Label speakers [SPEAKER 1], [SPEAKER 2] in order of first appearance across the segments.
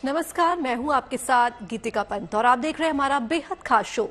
[SPEAKER 1] नमस्कार, मैं हूं आपके साथ गीतिका पंत और आप देख रहे हैं हमारा बेहद खास शो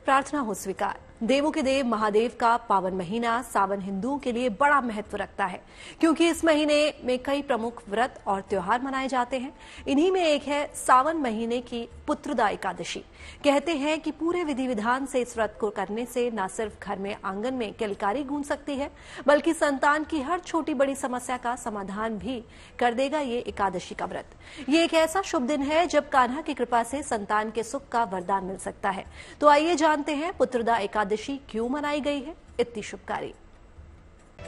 [SPEAKER 1] प्रार्थना हो स्वीकार। देवों के देव महादेव का पावन महीना सावन हिंदुओं के लिए बड़ा महत्व रखता है, क्योंकि इस महीने में कई प्रमुख व्रत और त्योहार मनाए जाते हैं। इन्हीं में एक है सावन महीने की पुत्रदा एकादशी। कहते हैं कि पूरे विधि विधान से इस व्रत को करने से न सिर्फ घर में आंगन में किलकारी गूंज सकती है, बल्कि संतान की हर छोटी बड़ी समस्या का समाधान भी कर देगा ये एकादशी का व्रत। ये एक ऐसा शुभ दिन है जब कान्हा की कृपा से संतान के सुख का वरदान मिल सकता है। तो आइए जानते हैं पुत्रदा एकादशी क्यों मनाई गई है इतनी शुभकारी।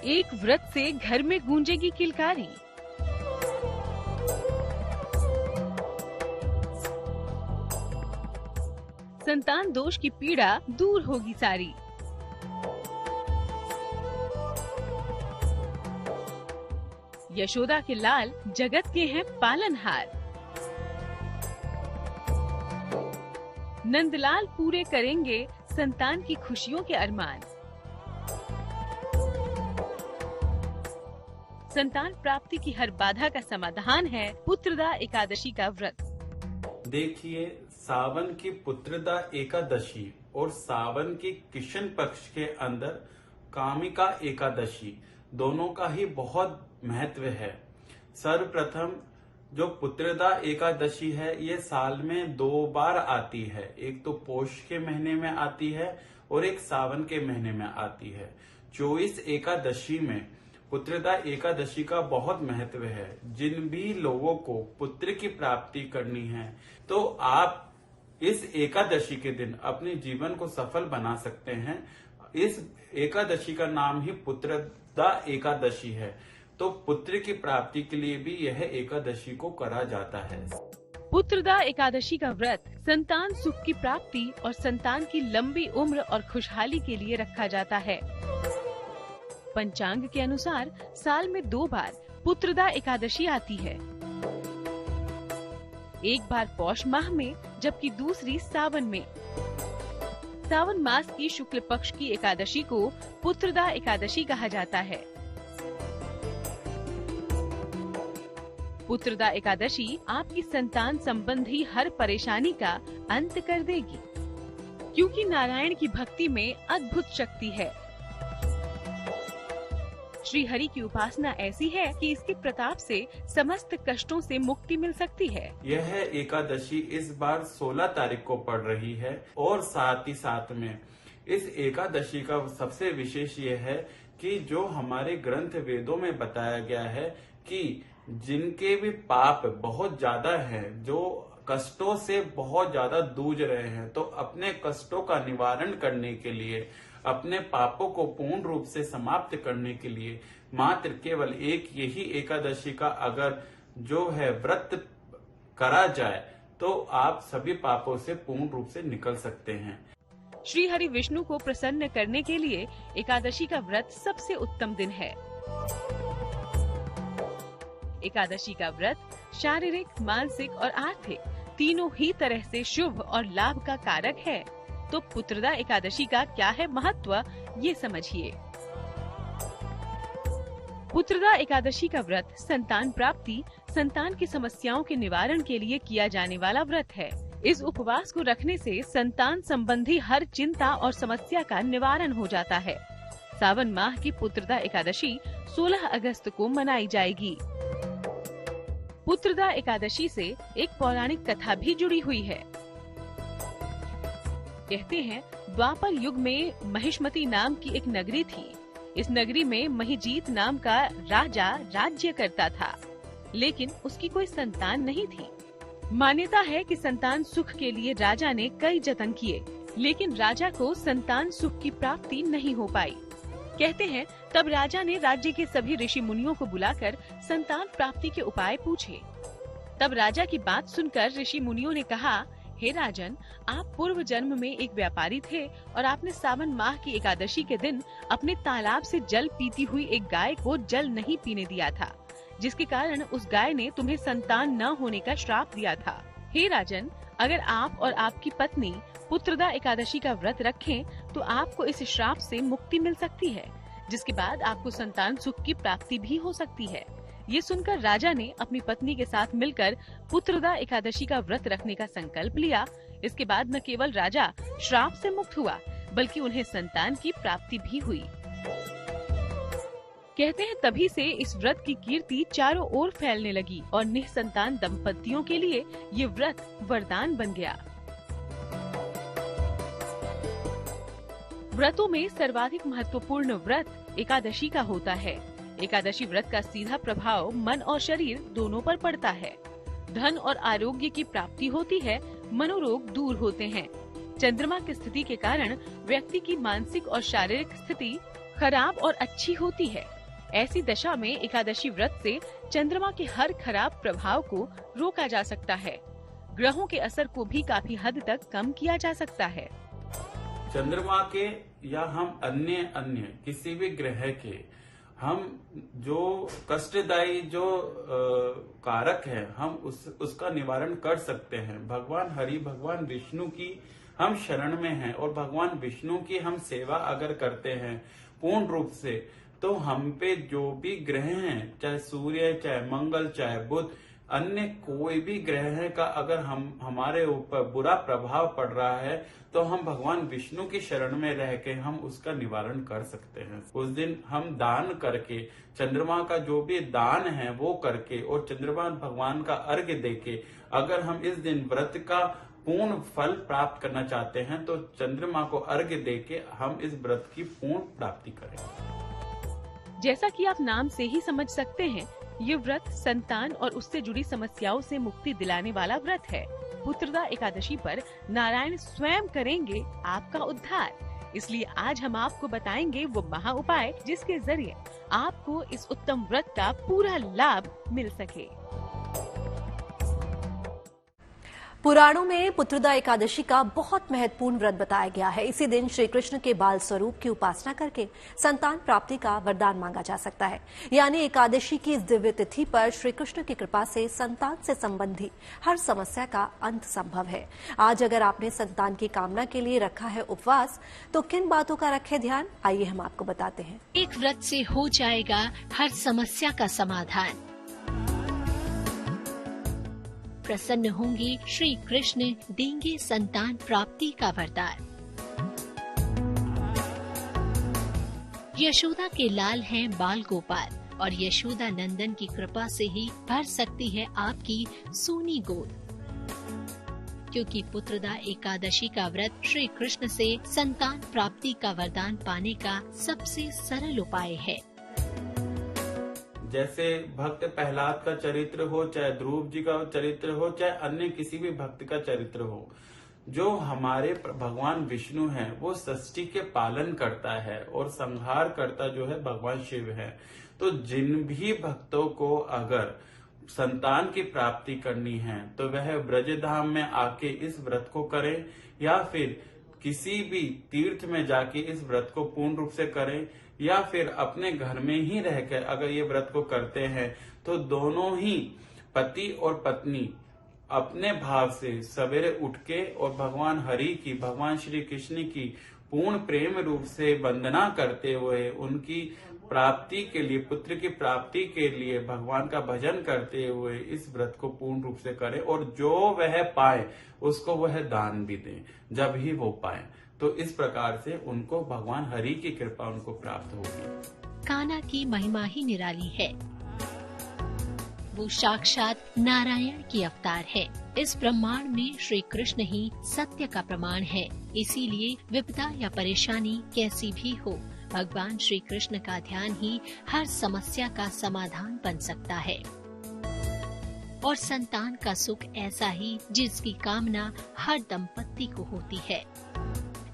[SPEAKER 2] एक व्रत से घर में गूंजेगी किलकारी। संतान दोष की पीड़ा दूर होगी सारी। यशोदा के लाल जगत के हैं पालनहार। नंदलाल पूरे करेंगे संतान की खुशियों के अरमान। संतान प्राप्ति की हर बाधा का समाधान है पुत्रदा एकादशी का व्रत।
[SPEAKER 3] देखिए, सावन की पुत्रदा एकादशी और सावन की कृष्ण पक्ष के अंदर कामिका एकादशी दोनों का ही बहुत महत्व है। सर्वप्रथम जो पुत्रदा एकादशी है ये साल में 2 बार आती है। एक तो पोष के महीने में आती है और एक सावन के महीने में आती है। 24 एकादशी में पुत्रदा एकादशी का बहुत महत्व है। जिन भी लोगों को पुत्र की प्राप्ति करनी है तो आप इस एकादशी के दिन अपने जीवन को सफल बना सकते हैं। इस एकादशी का नाम ही पुत्रदा एकादशी है। तो पुत्र की प्राप्ति के लिए भी यह एकादशी को करा जाता है।
[SPEAKER 2] पुत्रदा एकादशी का व्रत संतान सुख की प्राप्ति और संतान की लंबी उम्र और खुशहाली के लिए रखा जाता है। पंचांग के अनुसार साल में 2 बार पुत्रदा एकादशी आती है। एक बार पौष माह में, जबकि दूसरी सावन में। सावन मास की शुक्ल पक्ष की एकादशी को पुत्रदा एकादशी कहा जाता है। पुत्रदा एकादशी आपकी संतान संबंधी हर परेशानी का अंत कर देगी, क्योंकि नारायण की भक्ति में अद्भुत शक्ति है। श्री हरि की उपासना ऐसी है कि इसके प्रताप से समस्त कष्टों से मुक्ति मिल सकती है।
[SPEAKER 3] यह एकादशी इस बार 16 तारीख को पड़ रही है और साथ ही साथ में इस एकादशी का सबसे विशेष यह है कि जो हमारे ग्रंथ वेदों में बताया गया है कि जिनके भी पाप बहुत ज्यादा हैं, जो कष्टों से बहुत ज्यादा जूझ रहे हैं, तो अपने कष्टों का निवारण करने के लिए, अपने पापों को पूर्ण रूप से समाप्त करने के लिए मात्र केवल एक यही एकादशी का अगर जो है व्रत करा जाए तो आप सभी पापों से पूर्ण रूप से निकल सकते हैं।
[SPEAKER 2] श्री हरि विष्णु को प्रसन्न करने के लिए एकादशी का व्रत सबसे उत्तम दिन है। एकादशी का व्रत शारीरिक, मानसिक और आर्थिक तीनों ही तरह से शुभ और लाभ का कारक है। तो पुत्रदा एकादशी का क्या है महत्व, ये समझिए। पुत्रदा एकादशी का व्रत संतान प्राप्ति, संतान की समस्याओं के निवारण के लिए किया जाने वाला व्रत है। इस उपवास को रखने से संतान संबंधी हर चिंता और समस्या का निवारण हो जाता है। सावन माह की पुत्रदा एकादशी 16 अगस्त को मनाई जाएगी। पुत्रदा एकादशी से एक पौराणिक कथा भी जुड़ी हुई है। कहते हैं द्वापर युग में महिष्मती नाम की एक नगरी थी। इस नगरी में महिजीत नाम का राजा राज्य करता था, लेकिन उसकी कोई संतान नहीं थी। मान्यता है कि संतान सुख के लिए राजा ने कई जतन किए, लेकिन राजा को संतान सुख की प्राप्ति नहीं हो पाई। कहते हैं तब राजा ने राज्य के सभी ऋषि मुनियों को बुलाकर संतान प्राप्ति के उपाय पूछे। तब राजा की बात सुनकर ऋषि मुनियों ने कहा, हे राजन, आप पूर्व जन्म में एक व्यापारी थे और आपने सावन माह की एकादशी के दिन अपने तालाब से जल पीती हुई एक गाय को जल नहीं पीने दिया था, जिसके कारण उस गाय ने तुम्हें संतान न होने का श्राप दिया था। हे राजन, अगर आप और आपकी पत्नी पुत्रदा एकादशी का व्रत रखें तो आपको इस श्राप से मुक्ति मिल सकती है, जिसके बाद आपको संतान सुख की प्राप्ति भी हो सकती है। ये सुनकर राजा ने अपनी पत्नी के साथ मिलकर पुत्रदा एकादशी का व्रत रखने का संकल्प लिया। इसके बाद न केवल राजा श्राप से मुक्त हुआ, बल्कि उन्हें संतान की प्राप्ति भी हुई। कहते हैं तभी से इस व्रत की कीर्ति चारों ओर फैलने लगी और निःसंतान दंपतियों के लिए ये व्रत वरदान बन गया। व्रतों में सर्वाधिक महत्वपूर्ण व्रत एकादशी का होता है। एकादशी व्रत का सीधा प्रभाव मन और शरीर दोनों पर पड़ता है। धन और आरोग्य की प्राप्ति होती है, मनोरोग दूर होते हैं। चंद्रमा की स्थिति के कारण व्यक्ति की मानसिक और शारीरिक स्थिति खराब और अच्छी होती है। ऐसी दशा में एकादशी व्रत से चंद्रमा के हर खराब प्रभाव को रोका जा सकता है। ग्रहों के असर को भी काफी हद तक कम किया जा सकता है।
[SPEAKER 3] चंद्रमा के या हम अन्य किसी भी ग्रह के हम जो कष्टदायी जो कारक है हम उसका निवारण कर सकते हैं। भगवान हरि भगवान विष्णु की हम शरण में हैं और भगवान विष्णु की हम सेवा अगर करते हैं पूर्ण रूप से, तो हम पे जो भी ग्रह हैं, चाहे सूर्य, चाहे मंगल, चाहे बुध, अन्य कोई भी ग्रह का अगर हमारे ऊपर बुरा प्रभाव पड़ रहा है तो हम भगवान विष्णु की शरण में रह के हम उसका निवारण कर सकते हैं। उस दिन हम दान करके, चंद्रमा का जो भी दान है वो करके और चंद्रमा भगवान का अर्घ्य देके अगर हम इस दिन व्रत का पूर्ण फल प्राप्त करना चाहते हैं तो चंद्रमा को अर्घ्य देके हम इस व्रत की पूर्ण प्राप्ति करें।
[SPEAKER 2] जैसा कि आप नाम से ही समझ सकते हैं, ये व्रत संतान और उससे जुड़ी समस्याओं से मुक्ति दिलाने वाला व्रत है। पुत्रदा एकादशी पर नारायण स्वयं करेंगे आपका उद्धार। इसलिए आज हम आपको बताएंगे वो महा उपाय जिसके जरिए आपको इस उत्तम व्रत का पूरा लाभ मिल सके।
[SPEAKER 1] पुराणों में पुत्रदा एकादशी का बहुत महत्वपूर्ण व्रत बताया गया है। इसी दिन श्री कृष्ण के बाल स्वरूप की उपासना करके संतान प्राप्ति का वरदान मांगा जा सकता है। यानी एकादशी की इस दिव्य तिथि पर श्री कृष्ण की कृपा से संतान से संबंधी हर समस्या का अंत संभव है। आज अगर आपने संतान की कामना के लिए रखा है उपवास, तो किन बातों का रखे ध्यान, आइए हम आपको बताते हैं।
[SPEAKER 4] एक व्रत से हो जाएगा हर समस्या का समाधान। प्रसन्न होंगे श्री कृष्ण, देंगे संतान प्राप्ति का वरदान। यशोदा के लाल हैं बाल गोपाल और यशोदा नंदन की कृपा से ही भर सकती है आपकी सोनी गोद, क्योंकि पुत्रदा एकादशी का व्रत श्री कृष्ण से संतान प्राप्ति का वरदान पाने का सबसे सरल उपाय है।
[SPEAKER 3] जैसे भक्त प्रहलाद का चरित्र हो, चाहे ध्रुव जी का चरित्र हो, चाहे अन्य किसी भी भक्त का चरित्र हो, जो हमारे भगवान विष्णु हैं वो षष्ठी के पालन करता है और संहार करता जो है भगवान शिव है। तो जिन भी भक्तों को अगर संतान की प्राप्ति करनी है तो वह ब्रजधाम में आके इस व्रत को करें या फिर किसी भी तीर्थ में जाके इस व्रत को पूर्ण रूप से करें, या फिर अपने घर में ही रहकर अगर ये व्रत को करते हैं तो दोनों ही पति और पत्नी अपने भाव से सवेरे उठ के और भगवान हरि की, भगवान श्री कृष्ण की पूर्ण प्रेम रूप से वंदना करते हुए उनकी प्राप्ति के लिए, पुत्र की प्राप्ति के लिए भगवान का भजन करते हुए इस व्रत को पूर्ण रूप से करें और जो वह पाए उसको वह दान भी दें जब ही वो पाए। तो इस प्रकार से उनको भगवान हरि की कृपा उनको प्राप्त होगी।
[SPEAKER 4] कान्हा की महिमा ही निराली है। वो साक्षात नारायण की अवतार है। इस ब्रह्मांड में श्री कृष्ण ही सत्य का प्रमाण है। इसीलिए विपदा या परेशानी कैसी भी हो, भगवान श्री कृष्ण का ध्यान ही हर समस्या का समाधान बन सकता है। और संतान का सुख ऐसा ही जिसकी कामना हर दंपति को होती है।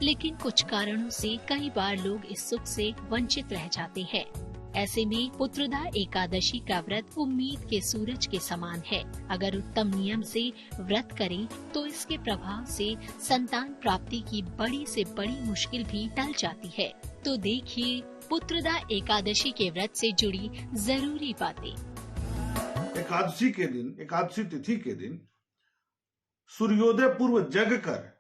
[SPEAKER 4] लेकिन कुछ कारणों से कई बार लोग इस सुख से वंचित रह जाते हैं। ऐसे में पुत्रदा एकादशी का व्रत उम्मीद के सूरज के समान है। अगर उत्तम नियम से व्रत करें तो इसके प्रभाव से संतान प्राप्ति की बड़ी से बड़ी मुश्किल भी टल जाती है। तो देखिए पुत्रदा एकादशी के व्रत से जुड़ी जरूरी बातें।
[SPEAKER 5] एकादशी के दिन, एकादशी तिथि के दिन सूर्योदय पूर्व जग कर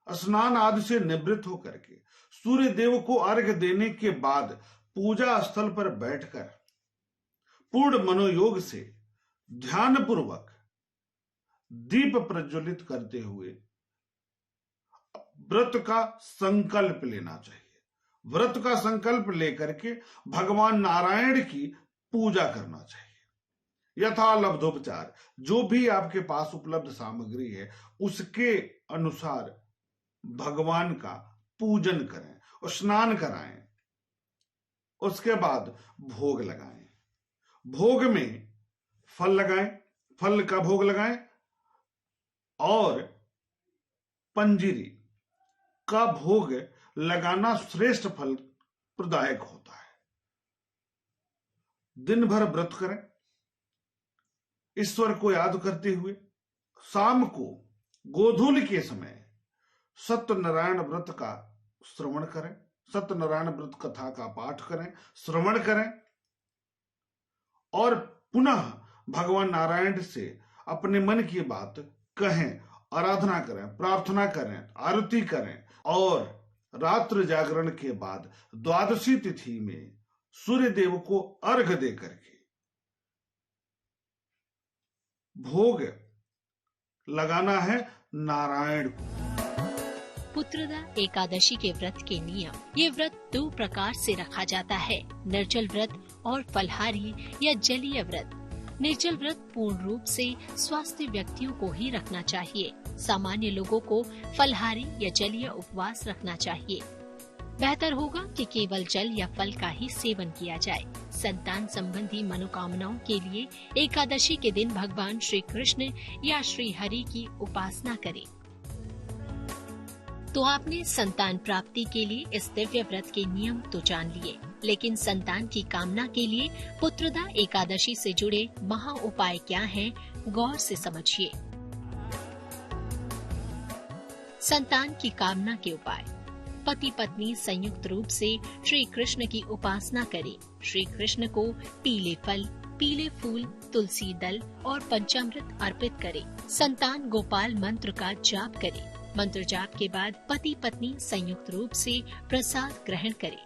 [SPEAKER 5] स्नान आदि से निवृत्त होकर के सूर्य देव को अर्घ्य देने के बाद पूजा स्थल पर बैठकर पूर्ण मनोयोग से ध्यान पूर्वक दीप प्रज्वलित करते हुए व्रत का संकल्प लेना चाहिए। व्रत का संकल्प लेकर के भगवान नारायण की पूजा करना चाहिए। यथा लब्धोपचार, जो भी आपके पास उपलब्ध सामग्री है उसके अनुसार भगवान का पूजन करें और स्नान कराएं। उसके बाद भोग लगाएं। भोग में फल लगाएं, फल का भोग लगाएं और पंजीरी का भोग लगाना श्रेष्ठ फल प्रदायक होता है। दिन भर व्रत करें, ईश्वर को याद करते हुए। शाम को गोधूली के समय सत्यनारायण व्रत का श्रवण करें, सत्यनारायण व्रत कथा का पाठ करें, श्रवण करें और पुनः भगवान नारायण से अपने मन की बात कहें, आराधना करें, प्रार्थना करें, आरती करें और रात्रि जागरण के बाद द्वादशी तिथि में सूर्य देव को अर्घ दे करके भोग लगाना है नारायण को।
[SPEAKER 4] पुत्रदा एकादशी के व्रत के नियम। ये व्रत 2 प्रकार से रखा जाता है, निर्जल व्रत और फलहारी या जलीय व्रत। निर्जल व्रत पूर्ण रूप से स्वस्थ व्यक्तियों को ही रखना चाहिए। सामान्य लोगों को फलहारी या जलीय उपवास रखना चाहिए। बेहतर होगा कि केवल जल या फल का ही सेवन किया जाए। संतान संबंधी मनोकामनाओं के लिए एकादशी के दिन भगवान श्री कृष्ण या श्री हरि की उपासना करें। तो आपने संतान प्राप्ति के लिए इस दिव्य व्रत के नियम तो जान लिए, लेकिन संतान की कामना के लिए पुत्रदा एकादशी से जुड़े महा उपाय क्या हैं, गौर से समझिए। संतान की कामना के उपाय। पति पत्नी संयुक्त रूप से श्री कृष्ण की उपासना करें। श्री कृष्ण को पीले फल, पीले फूल, तुलसी दल और पंचामृत अर्पित करें। संतान गोपाल मंत्र का जाप करें। मंत्र जाप के बाद पति पत्नी संयुक्त रूप से प्रसाद ग्रहण करें।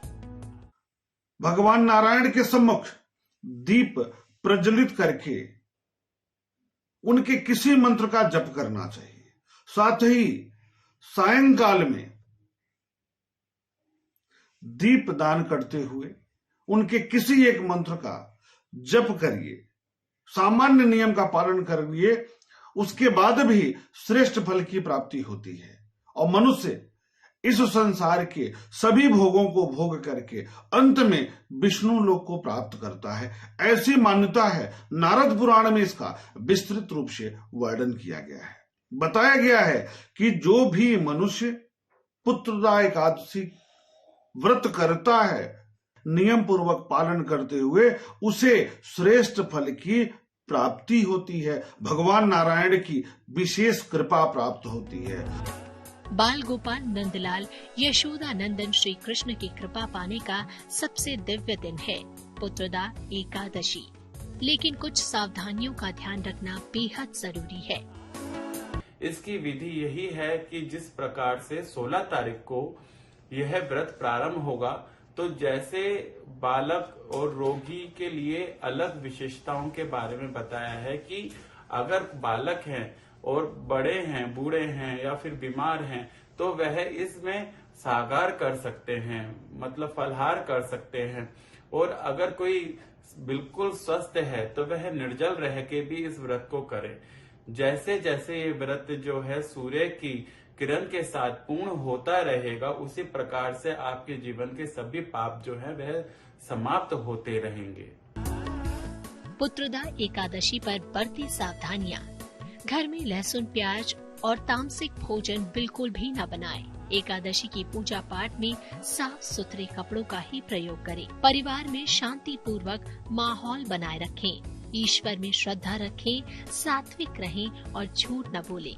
[SPEAKER 5] भगवान नारायण के सम्मुख दीप प्रज्वलित करके उनके किसी मंत्र का जप करना चाहिए। साथ ही सायंकाल में दीप दान करते हुए उनके किसी एक मंत्र का जप करिए। सामान्य नियम का पालन करिए, उसके बाद भी श्रेष्ठ फल की प्राप्ति होती है और मनुष्य इस संसार के सभी भोगों को भोग करके अंत में विष्णु लोक को प्राप्त करता है। ऐसी मान्यता है। नारद पुराण में इसका विस्तृत रूप से वर्णन किया गया है। बताया गया है कि जो भी मनुष्य पुत्रदा एकादशी व्रत करता है, नियम पूर्वक पालन करते हुए, उसे श्रेष्ठ फल की प्राप्ति होती है। भगवान नारायण की विशेष कृपा प्राप्त होती है।
[SPEAKER 4] बाल गोपाल नंदलाल यशोदा नंदन श्री कृष्ण की कृपा पाने का सबसे दिव्य दिन है पुत्रदा एकादशी। लेकिन कुछ सावधानियों का ध्यान रखना बेहद जरूरी है।
[SPEAKER 3] इसकी विधि यही है कि जिस प्रकार से 16 तारीख को यह व्रत प्रारंभ होगा, तो जैसे बालक और रोगी के लिए अलग विशेषताओं के बारे में बताया है कि अगर बालक हैं और बड़े हैं, बूढ़े हैं या फिर बीमार हैं, तो वह इसमें सागार कर सकते हैं, मतलब फलहार कर सकते हैं। और अगर कोई बिल्कुल स्वस्थ है तो वह निर्जल रह के भी इस व्रत को करे। जैसे जैसे ये व्रत जो है सूर्य की किरण के साथ पूर्ण होता रहेगा, उसी प्रकार से आपके जीवन के सभी पाप जो है वह समाप्त होते रहेंगे।
[SPEAKER 4] पुत्रदा एकादशी पर बरती सावधानियाँ। घर में लहसुन, प्याज और तामसिक भोजन बिल्कुल भी न बनाएं। एकादशी की पूजा पाठ में साफ सुथरे कपड़ों का ही प्रयोग करें। परिवार में शांति पूर्वक माहौल बनाए रखें। ईश्वर में श्रद्धा रखें, सात्विक रहें और झूठ न बोलें।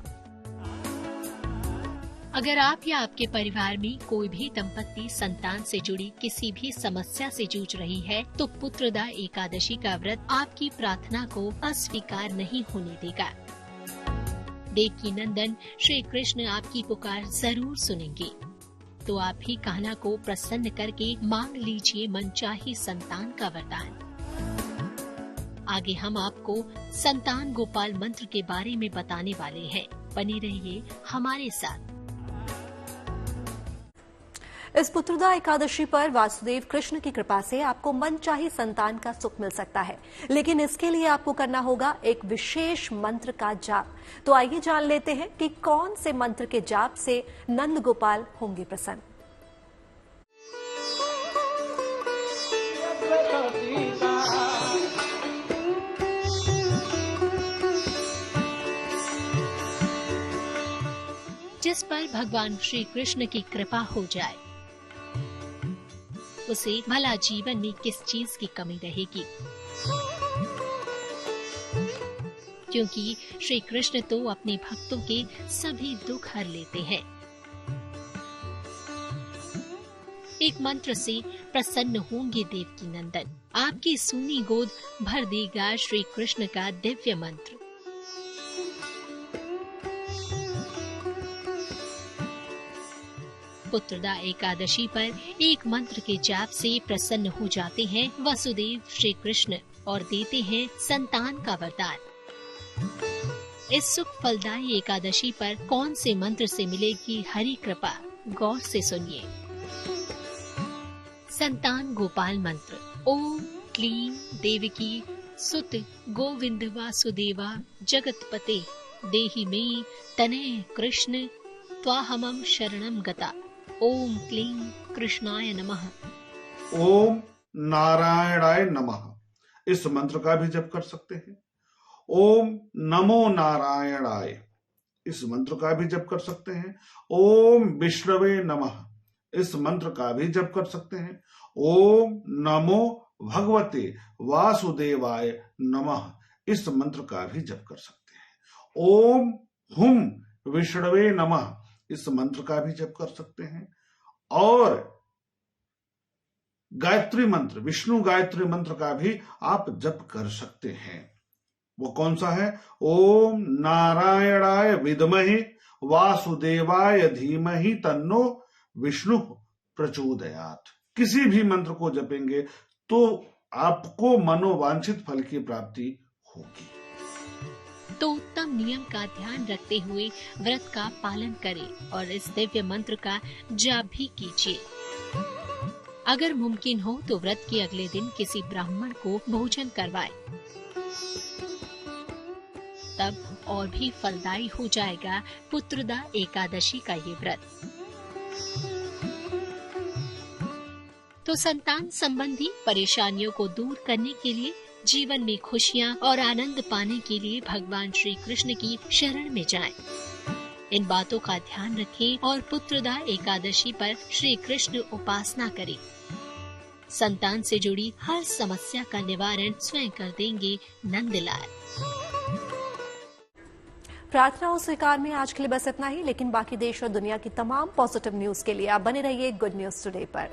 [SPEAKER 4] अगर आप या आपके परिवार में कोई भी दंपत्ति संतान से जुड़ी किसी भी समस्या से जूझ रही है, तो पुत्रदा एकादशी का व्रत आपकी प्रार्थना को अस्वीकार नहीं होने देगा। देवकी नंदन श्री कृष्ण आपकी पुकार जरूर सुनेंगे। तो आप भी कान्हा को प्रसन्न करके मांग लीजिए मनचाही संतान का वरदान। आगे हम आपको संतान गोपाल मंत्र के बारे में बताने वाले हैं। बने रहिए हमारे साथ।
[SPEAKER 1] इस पुत्रदा एकादशी पर वासुदेव कृष्ण की कृपा से आपको मनचाही संतान का सुख मिल सकता है, लेकिन इसके लिए आपको करना होगा एक विशेष मंत्र का जाप। तो आइए जान लेते हैं कि कौन से मंत्र के जाप से नंद गोपाल होंगे प्रसन्न।
[SPEAKER 4] जिस पर भगवान श्री कृष्ण की कृपा हो जाए उसे भला जीवन में किस चीज की कमी रहेगी, क्योंकि श्री कृष्ण तो अपने भक्तों के सभी दुख हर लेते हैं। एक मंत्र से प्रसन्न होंगे देवकी नंदन। आपकी सूनी गोद भर देगा श्री कृष्ण का दिव्य मंत्र। पुत्रदा एकादशी पर एक मंत्र के जाप से प्रसन्न हो जाते हैं वसुदेव श्री कृष्ण और देते हैं संतान का वरदान। इस सुख फलदायी एकादशी पर कौन से मंत्र से मिलेगी हरि कृपा, गौर से सुनिए। संतान गोपाल मंत्र। ओम क्लीं देवकी सुत गोविंद वासुदेवा जगतपते देहि मे तनय कृष्ण त्वाहमं शरणं गता। ओम क्लीं कृष्णाय नमः।
[SPEAKER 5] ओम नारायणाय नमः। इस मंत्र का भी जप कर सकते हैं। ओम नमो नारायणाय, इस मंत्र का भी जप कर सकते हैं। ओम विष्णवे नमः, इस मंत्र का भी जप कर सकते हैं। ओम नमो भगवते वासुदेवाय नमः, इस मंत्र का भी जप कर सकते हैं। ओम हुम विष्णवे नमः, इस मंत्र का भी जप कर सकते हैं। और गायत्री मंत्र, विष्णु गायत्री मंत्र का भी आप जप कर सकते हैं। वो कौन सा है? ओम नारायणाय विद्महे वासुदेवाय धीमहि तन्नो विष्णु प्रचोदयात्। किसी भी मंत्र को जपेंगे तो आपको मनोवांछित फल की प्राप्ति होगी।
[SPEAKER 4] तो उत्तम नियम का ध्यान रखते हुए व्रत का पालन करें और इस दिव्य मंत्र का जाप भी कीजिए। अगर मुमकिन हो तो व्रत के अगले दिन किसी ब्राह्मण को भोजन करवाएं। तब और भी फलदायी हो जाएगा पुत्रदा एकादशी का ये व्रत। तो संतान संबंधी परेशानियों को दूर करने के लिए, जीवन में खुशियाँ और आनंद पाने के लिए भगवान श्री कृष्ण की शरण में जाएं। इन बातों का ध्यान रखें और पुत्रदा एकादशी पर श्री कृष्ण उपासना करें। संतान से जुड़ी हर समस्या का निवारण स्वयं कर देंगे नंदलाल।
[SPEAKER 1] प्रार्थना और स्वीकार में आज के लिए बस इतना ही, लेकिन बाकी देश और दुनिया की तमाम पॉजिटिव न्यूज के लिए आप बने रहिए गुड न्यूज टुडे पर।